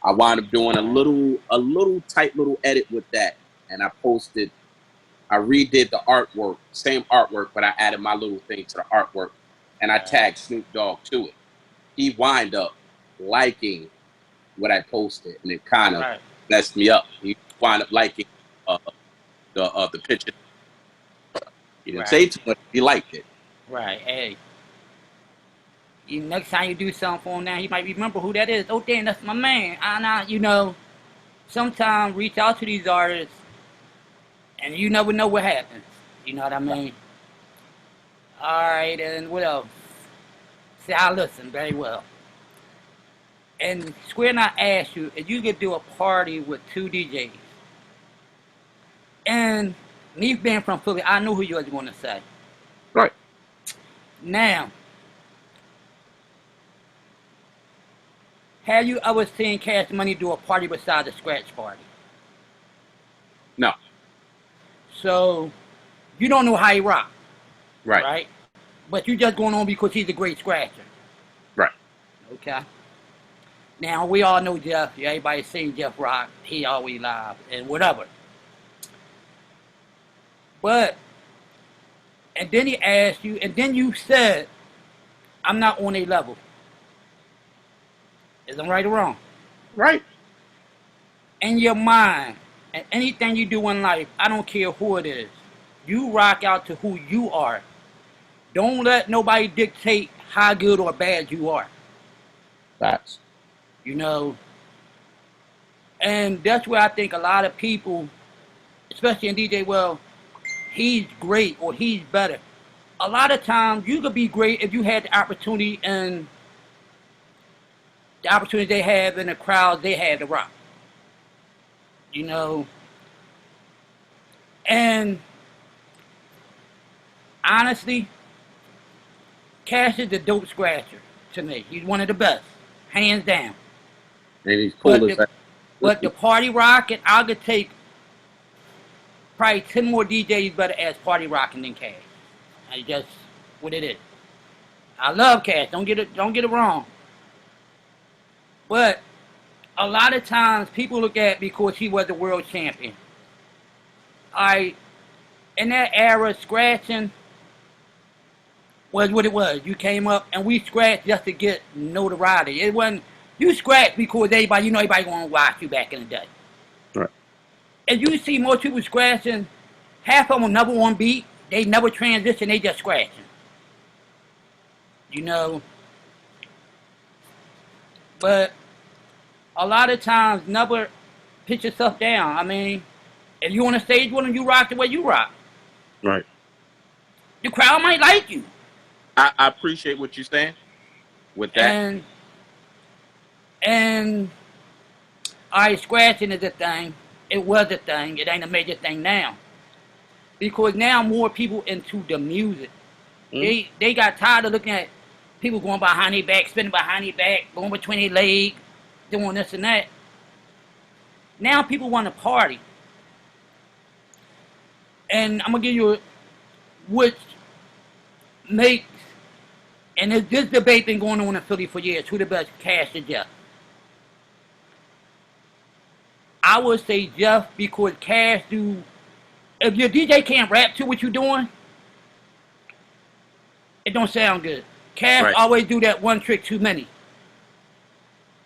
I wound up doing a tight little edit with that, and I redid the artwork, same artwork, but I added my little thing to the artwork, and I tagged Snoop Dogg to it. He wind up liking what I posted, and it kind of messed me up. He wind up liking the picture. He didn't say too much. He liked it. Right. Hey. Next time you do something for him now, he might remember who that is. Oh, damn, that's my man. You know, sometimes reach out to these artists, and you never know what happens. You know what I mean? All right, and what else? See, I listen very well. And Square Not asked you if you could do a party with 2 DJs. And me being from Philly, I knew who you was going to say. Right. Now, have you ever seen Cash Money do a party besides a scratch party? No. So, you don't know how he rock, Right. right? But you just going on because he's a great scratcher. Right. Okay. Now, we all know Jeff. Everybody seen Jeff rock. He always live and whatever. But, and then he asked you, and then you said, I'm not on a level. Is that right or wrong? Right. In your mind, and anything you do in life, I don't care who it is, you rock out to who you are. Don't let nobody dictate how good or bad you are. Facts. You know, and that's where I think a lot of people, especially in DJ, well, he's great or he's better. A lot of times you could be great if you had the opportunity and the opportunity they have in the crowd they have to rock. You know, and honestly, Cash is the dope scratcher to me. He's one of the best, hands down. And he's cool as that. But the party rocking, I could take probably 10 more DJs better as party rocking than Cash. That's just what it is. I love Cash. Don't get it wrong. But a lot of times people look at because he was the world champion. In that era, scratching was what it was. You came up and we scratched just to get notoriety. It wasn't, you scratched because everybody gonna watch you back in the day. Right. And you see most people scratching, half of them never on beat, they never transition, they just scratching. You know. But a lot of times never put yourself down. I mean, if you on a stage with them, you rock the way you rock. Right. The crowd might like you. I appreciate what you're saying with that. And all right, scratching is a thing. It was a thing. It ain't a major thing now. Because now more people into the music. They got tired of looking at people going behind their back, spinning behind their back, going between their legs, doing this and that. Now people want to party. And I'm going to give you which makes, and this debate been going on in Philly for years, who the best, Cash or Jeff? I would say Jeff because Cash do, if your DJ can't rap to what you're doing, it don't sound good. Cash always do that one trick too many,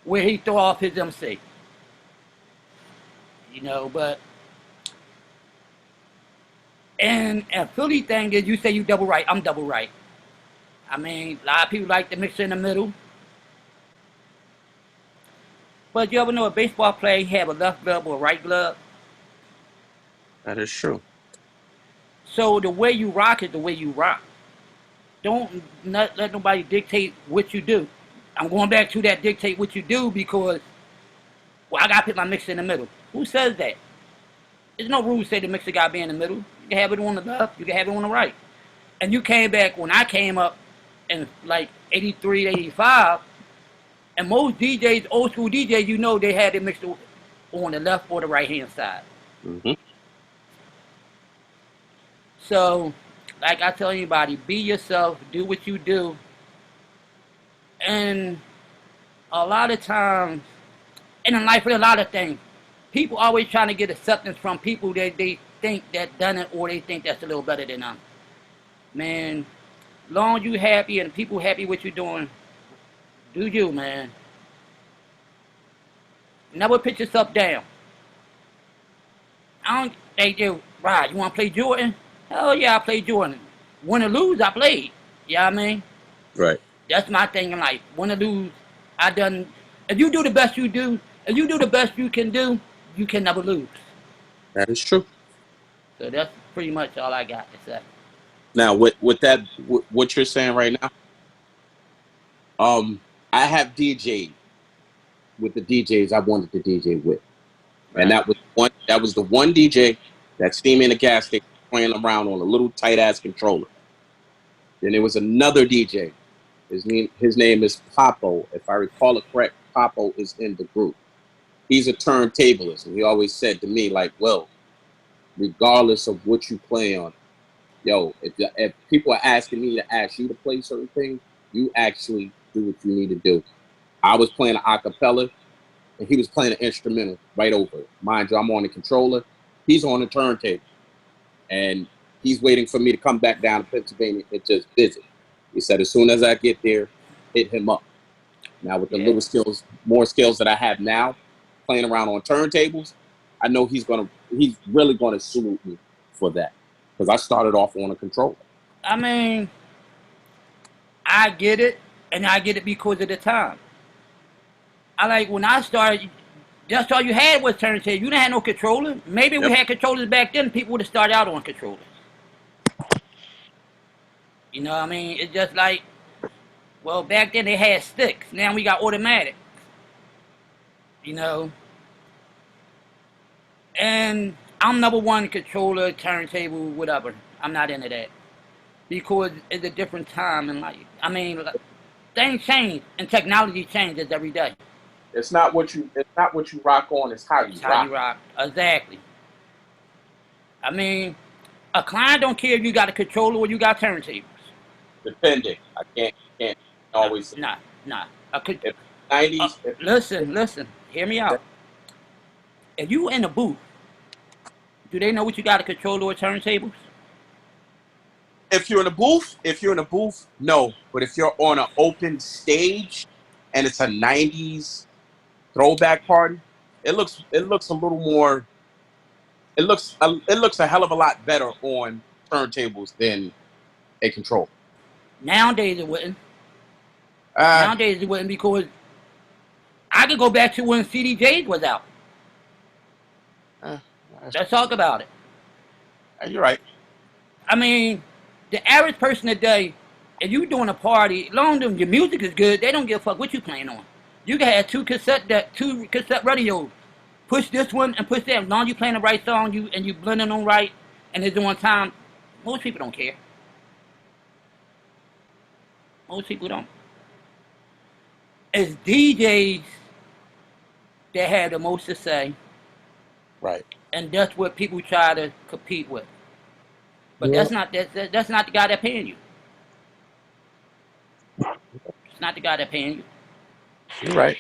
where he throw off his MC. You know, but, and a Philly thing is you say you double right, I'm double right. I mean, a lot of people like to mix in the middle. But you ever know a baseball player have a left glove or a right glove? That is true. So the way you rock is the way you rock. Don't not let nobody dictate what you do. I'm going back to that dictate what you do because, well, I got to put my mixer in the middle. Who says that? There's no rule say the mixer got to be in the middle. You can have it on the left, you can have it on the right. And you came back when I came up in like 83, 85, and most DJs, old school DJs, you know they had it mixed on the left or the right hand side. Mm-hmm. So, like I tell anybody, be yourself, do what you do. And a lot of times, and in life with a lot of things, people always trying to get acceptance from people that they think that done it or they think that's a little better than them. Man, long as you happy and people happy with you doing, do you, man. Never put yourself down. I don't think you, right, you want to play Jordan? Hell yeah, I played Jordan. Win or lose, I played. You know what I mean? Right. That's my thing in life. Win or lose, I done. If you do the best you do, if you do the best you can do, you can never lose. That is true. So that's pretty much all I got to say. Now, with that, what you're saying right now, I have DJed with the DJs I wanted to DJ with, and that was the one DJ that see me in the gas station playing around on a little tight ass controller. Then there was another DJ. His name is Papo. If I recall it correct, Papo is in the group. He's a turntablist, and he always said to me, like, well, regardless of what you play on, yo, if people are asking me to ask you to play certain things, you actually do what you need to do. I was playing an acapella, and he was playing an instrumental right over it. Mind you, I'm on the controller. He's on the turntable. And he's waiting for me to come back down to Pennsylvania and just visit. He said, as soon as I get there, hit him up. Now, with the little skills, more skills that I have now, playing around on turntables, I know he's really gonna salute me for that, because I started off on a controller. I mean, I get it, and I get it because of the time. When I started, that's all you had was turntable. You didn't have no controller. Maybe we had controllers back then. People would have started out on controllers. You know what I mean? It's just like, well, back then they had sticks. Now we got automatic. You know? And I'm number one controller, turntable, whatever. I'm not into that. Because it's a different time in life. I mean, things change and technology changes every day. It's not what you rock on, it's how you rock. Exactly. I mean, a client don't care if you got a controller or you got turntables. Depending. I can't always say. Nah. If 90s. Listen. Hear me out. If you in a booth, do they know what you got a controller or turntables? If you're in a booth, no. But if you're on an open stage and it's a 90s throwback party, it looks a little more. It looks a hell of a lot better on turntables than a controller. Nowadays it wouldn't. Nowadays it wouldn't, because I could go back to when CDJs was out. Let's talk about it. You're right. I mean, the average person today, if you doing a party, as long as your music is good, they don't give a fuck what you playing on. You can have two cassette radios. Push this one and push that. As long as you playing the right song, you blending on right, and it's on time. Most people don't care. Most people don't. It's DJs that have the most to say. Right. And that's what people try to compete with. But that's not the guy that's paying you. It's not the guy that's paying you. You're right.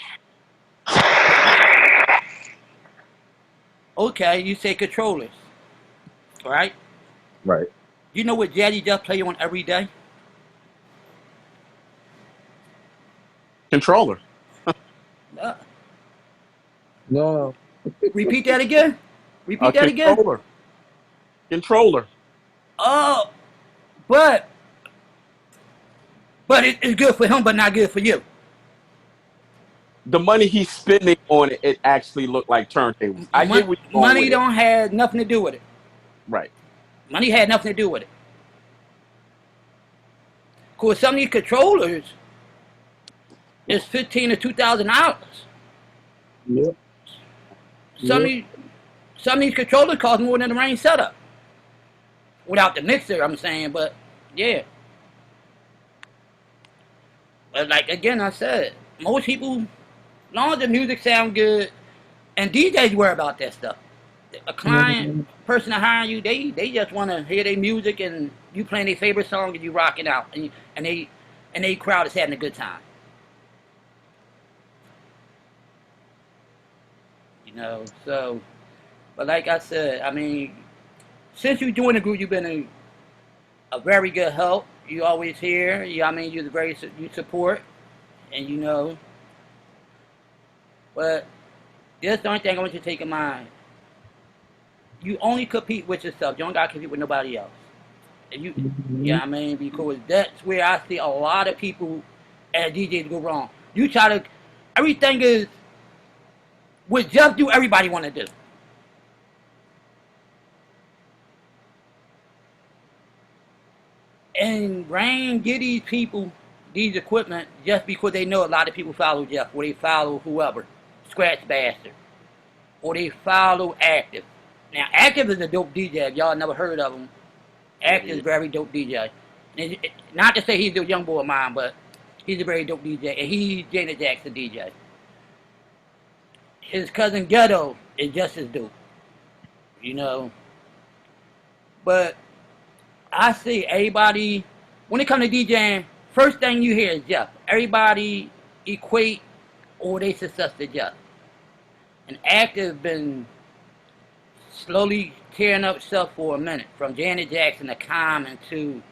Okay, you say controllers. Right? Right. You know what Jazzy Jeff play on every day? Controller. No. Repeat that again? Repeat that again? Controller. Oh, but it's good for him, but not good for you. The money he's spending on it actually looked like turntables. I get what you're going money with don't have nothing to do with it. Right. Money had nothing to do with it. Cause some of these controllers is $1,500 to $2,000. Yep. Some of these controllers cost more than the range setup. Without the mixer, I'm saying, but yeah. But like again, I said, most people, as long as the music sound good, and DJs worry about that stuff. A client, person that hire you, they just want to hear their music and you playing their favorite song and you rocking out, and they crowd is having a good time. You know, so, but like I said, I mean, since you joined the group, you've been a very good help. You always here. You support, and you know. But this the only thing I want you to take in mind. You only compete with yourself. You don't gotta compete with nobody else. And because that's where I see a lot of people as DJs go wrong. You try to, everything is what Jeff do, everybody want to do. And Rain get these people these equipment just because they know a lot of people follow Jeff, or they follow whoever, Scratch Bastard, or they follow Active. Now, Active is a dope DJ. If y'all never heard of him, Active is a very dope DJ. Not to say he's a young boy of mine, but he's a very dope DJ, and he's Janet Jackson DJ. His cousin Ghetto is just as dope, you know. But I see everybody, when it comes to DJing, first thing you hear is Jeff. Everybody equate all their success to Jeff. And Active been slowly tearing up stuff for a minute, from Janet Jackson to Common to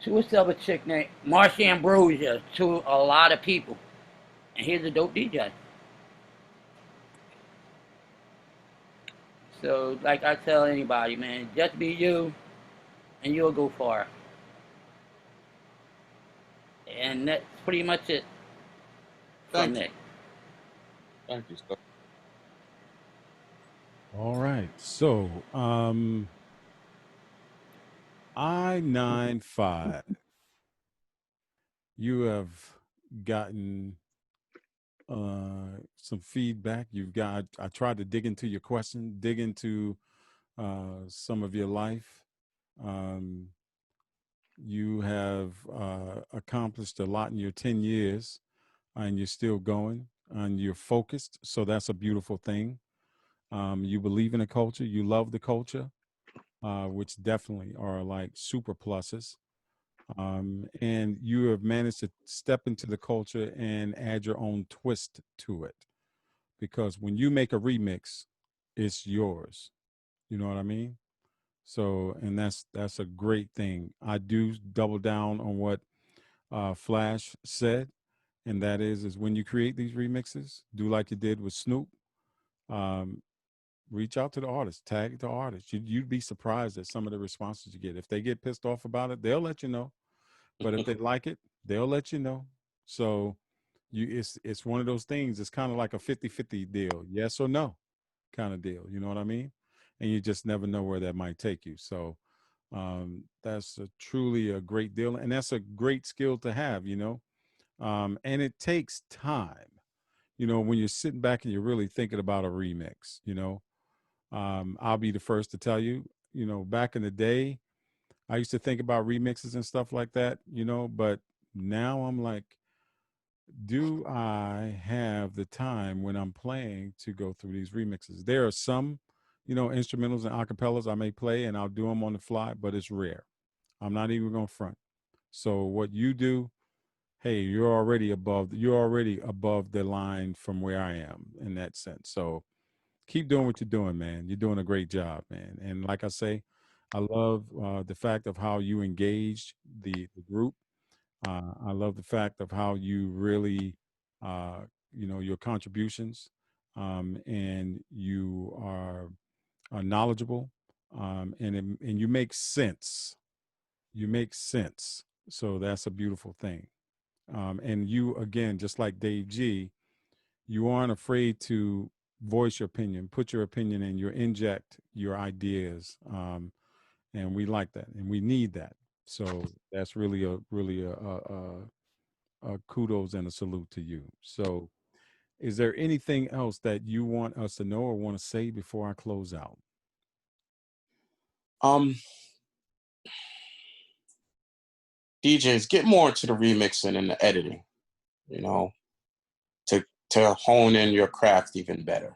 what's the other chick named Marsha Ambrosia, to a lot of people. And he's a dope DJ. So, like I tell anybody, man, just be you, and you'll go far. And that's pretty much it from Thank you. there. Thank you, sir. All right. So, I-95. You have gotten some feedback. I tried to dig into your question, dig into some of your life. You have accomplished a lot in your 10 years, and you're still going, and you're focused. So that's a beautiful thing. You believe in the culture. You love the culture, which definitely are like super pluses. And you have managed to step into the culture and add your own twist to it. Because when you make a remix, it's yours. You know what I mean? So, and that's a great thing. I do double down on what Flash said, and that is when you create these remixes, do like you did with Snoop. Um, Reach out to the artist, tag the artist. You'd be surprised at some of the responses you get. If they get pissed off about it, they'll let you know. But if they like it, they'll let you know. So it's one of those things. It's kind of like a 50-50 deal, yes or no kind of deal. You know what I mean? And you just never know where that might take you. So that's truly a great deal, and that's a great skill to have. And it takes time. When you're sitting back and you're really thinking about a remix. I'll be the first to tell you. Back in the day, I used to think about remixes and stuff like that, but now I'm like, do I have the time when I'm playing to go through these remixes? There are some, instrumentals and acapellas I may play and I'll do them on the fly, but it's rare. I'm not even going to front. So what you do, hey, you're already above the line from where I am in that sense. So keep doing what you're doing, man. You're doing a great job, man. And like I say, I love the fact of how you engaged the group. I love the fact of how you really, your contributions, and you are knowledgeable, and you make sense. You make sense. So that's a beautiful thing. And you, again, just like Dave G, you aren't afraid to voice your opinion, put your opinion in, you inject your ideas. And we like that, and we need that. So that's really a kudos and a salute to you. So, is there anything else that you want us to know or want to say before I close out? DJs, get more into the remixing and the editing, to hone in your craft even better.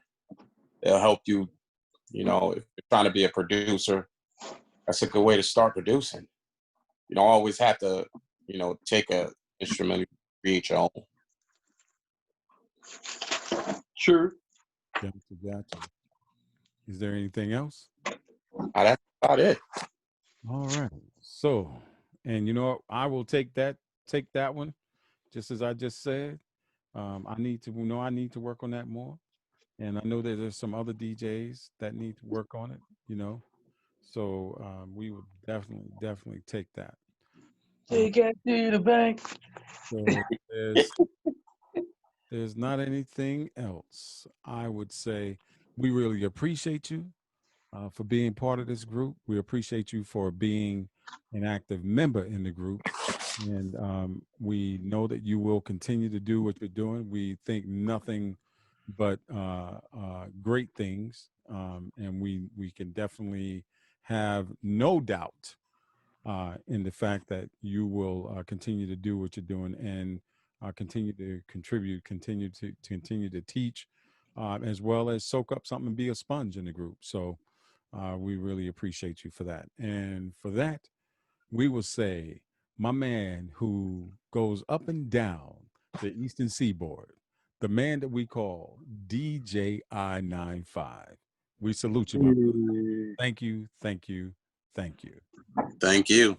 It'll help you, if you're trying to be a producer, that's a good way to start producing. You don't always have to, take a instrument and create your own. Sure. Gotcha. Is there anything else? That's about it. All right. So, and I will take that one, just as I just said. I need to work on that more. And I know that there's some other DJs that need to work on it, So we would definitely take that. Take it to the bank. So there's not anything else. I would say we really appreciate you for being part of this group. We appreciate you for being an active member in the group. And we know that you will continue to do what you're doing. We think nothing but great things. And we can definitely have no doubt in the fact that you will continue to do what you're doing and continue to contribute, continue to teach, as well as soak up something and be a sponge in the group. So we really appreciate you for that. And for that, we will say, my man who goes up and down the Eastern Seaboard, the man that we call DJ I-95. We salute you, my brother. Thank you, thank you, thank you. Thank you.